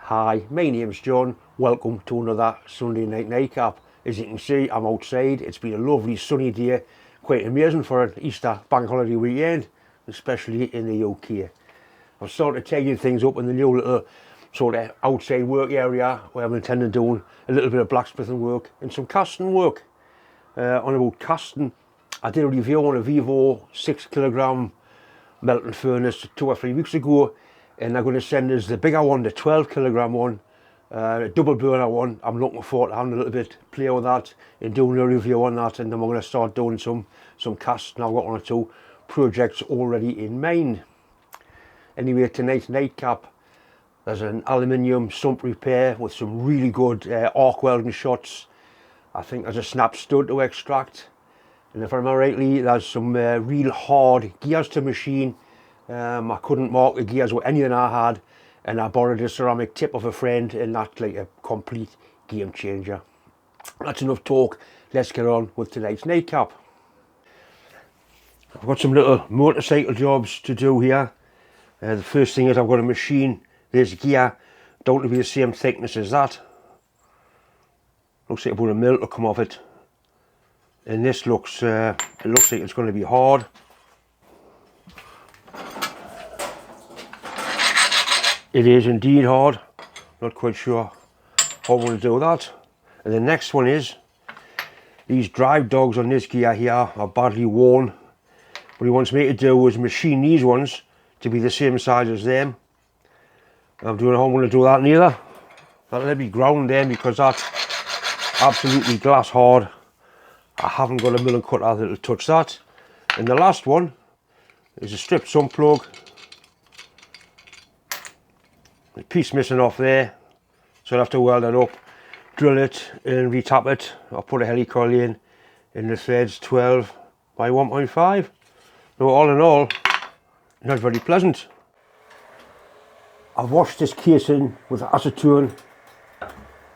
Hi, my name's John. Welcome to another Sunday night nightcap. As you can see, I'm outside. It's been a lovely sunny day. Quite amazing for an Easter bank holiday weekend, especially in the UK. I've started taking things up in the new little sort of outside work area where I'm intending doing a little bit of blacksmithing work and some casting work. On about casting, I did a review on a Vivo 6 kilogram melting furnace 2 or 3 weeks ago, and I'm going to send us the bigger one, the 12 kilogram one, a double burner one. I'm looking forward to having a little bit play with that and doing a review on that, and then we're going to start doing some casting. I've got 1 or 2 projects already in mind. Anyway, tonight's nightcap, there's an aluminium sump repair with some really good arc welding shots. I think there's a snap stud to extract, and if I remember rightly, there's some real hard gears to machine. I couldn't mark the gears with anything I had, and I borrowed a ceramic tip of a friend, and that's like a complete game changer. That's enough talk. Let's get on with tonight's nightcap. I've got some little motorcycle jobs to do here. The first thing is I've got to machine this gear down to be the same thickness as that. Looks like about a mil to come off it, and this looks it looks like it's going to be hard. It is indeed hard. Not quite sure how I'm going to do that. And the next one is these drive dogs on this gear here are badly worn. What he wants me to do is machine these ones to be the same size as them. I'm doing how I'm going to do that neither. That'll let me ground them because that's absolutely glass hard. I haven't got a milling cutter that'll touch that. And the last one is a stripped sump plug. A piece missing off there, so I'll have to weld it up, drill it and retap it. I'll put a helicoil in the threads 12 by 1.5. So all in all, not very pleasant. I've washed this casing with acetone.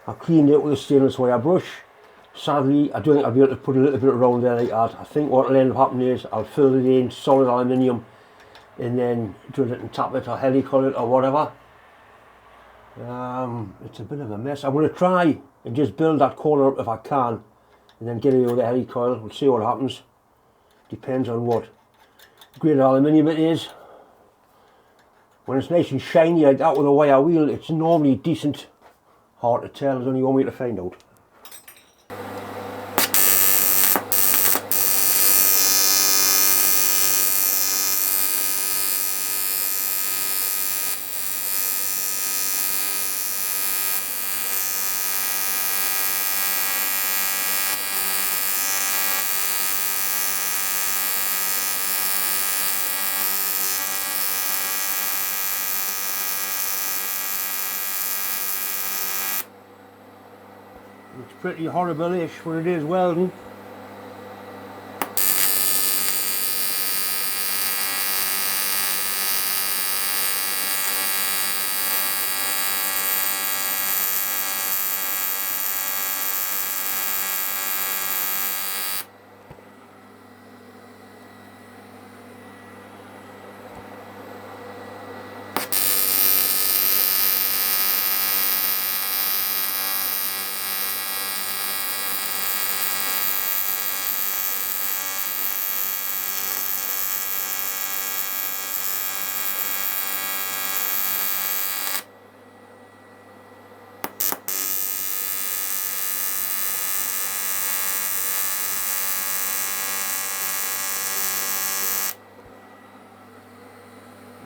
I've cleaned it with a stainless wire brush. Sadly, I don't think I'll be able to put a little bit around there like that. I think what will end up happening is I'll fill it in solid aluminium and then drill it and tap it or helicoil it or whatever. It's a bit of a mess. I'm going to try and just build that corner up if I can, and then get it with the helicoil. We'll see what happens. Depends on what grade of aluminium it is. When it's nice and shiny like that with a wire wheel, it's normally decent. Hard to tell. There's only one way to find out. It's pretty horrible-ish when it is welding.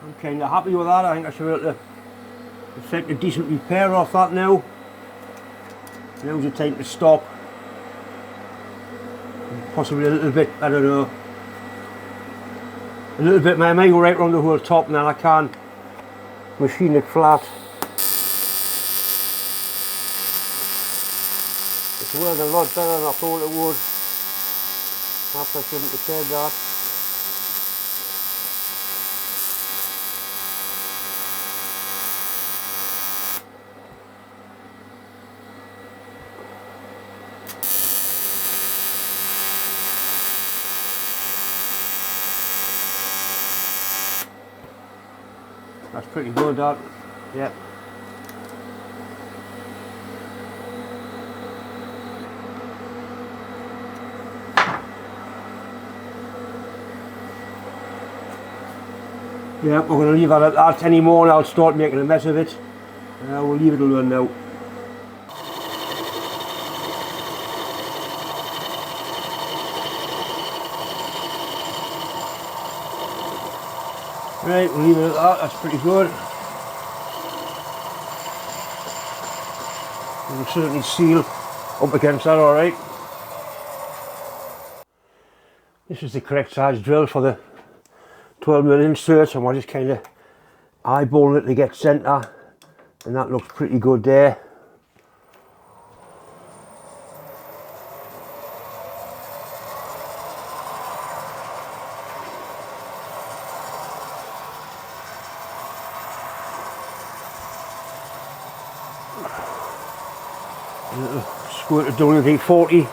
I'm kind of happy with that. I think I should be able to effect a decent repair off that now. Now's the time to stop. Possibly a little bit, I don't know. A little bit, I might go right around the whole top and then I can machine it flat. It's worked a lot better than I thought it would. Perhaps I shouldn't have said that. That's pretty good, that. Yep. Yeah, we're going to leave that at that anymore and I'll start making a mess of it. We'll leave it alone now. Right, we'll leave it at that, that's pretty good. You can certainly seal up against that alright. This is the correct size drill for the 12mm insert, and we're just kind of eyeballing it to get centre, and that looks pretty good there. A little squirt of WD-40.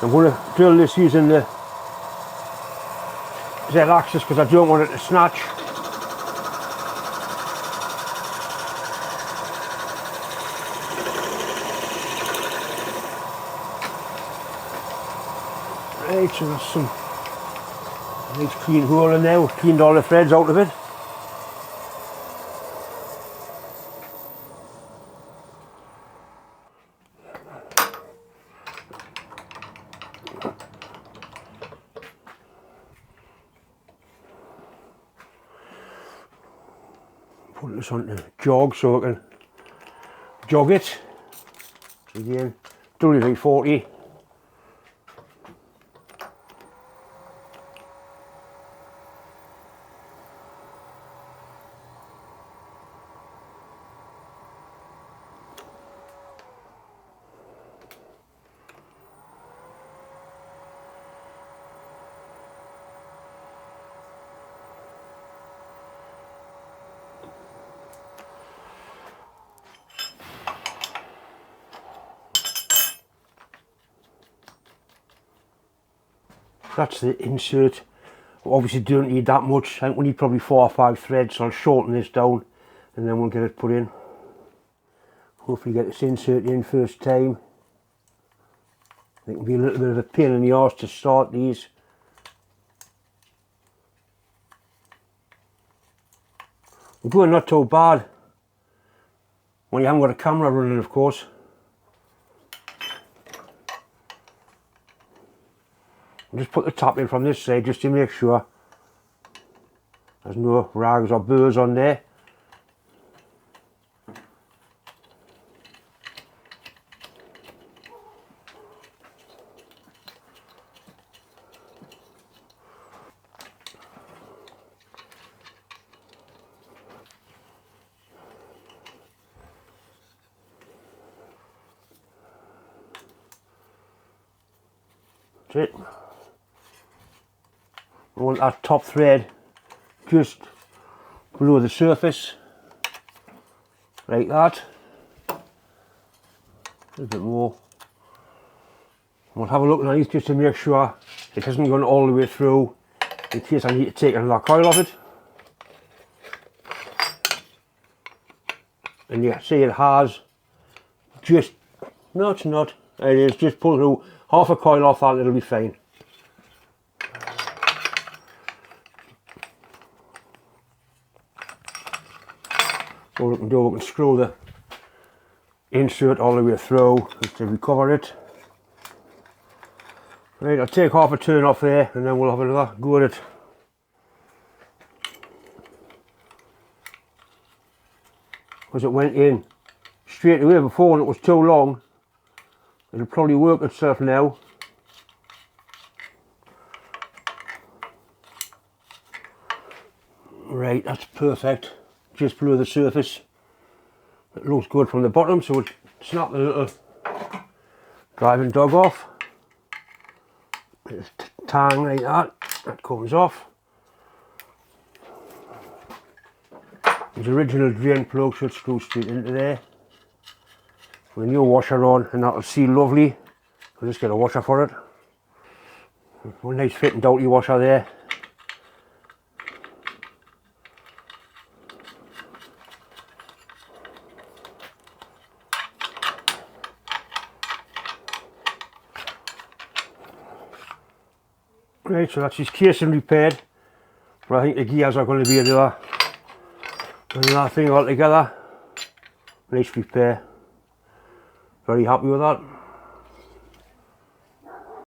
I'm going to drill this using the Z-axis because I don't want it to snatch. Right, so that's some nice clean hole in there. We've cleaned all the threads out of it. Put this on the jog so I can jog it. So again, WD-40. That's the insert. Obviously don't need that much. I think we need probably 4 or 5 threads, so I'll shorten this down and then we'll get it put in. Hopefully get this insert in first time. It can be a little bit of a pain in the arse to start these. We're going not too bad when you haven't got a camera running, of course. I'll just put the top in from this side just to make sure there's no rags or burrs on there. That's it. I want that top thread just below the surface, like that. A little bit more. We'll have a look underneath just to make sure it hasn't gone all the way through, in case I need to take another coil off it. And you see it has just, no it's not, it is just pull through half a coil off that, it'll be fine. So what we can do, we can screw the insert all the way through just to recover it. Right, I'll take half a turn off there and then we'll have another go at it. Because it went in straight away before and it was too long. It'll probably work itself now. Right, that's perfect. Just below the surface. It looks good from the bottom, so we'll snap the little driving dog off. Just tang like that, that comes off. His original drain plug should screw straight into there. With a new washer on, and that'll seal lovely. I'll just get a washer for it. One nice fitting doughty washer there. Right, so that's his casing repaired. But I think the gears are going to be another thing altogether. Nice repair. Very happy with that.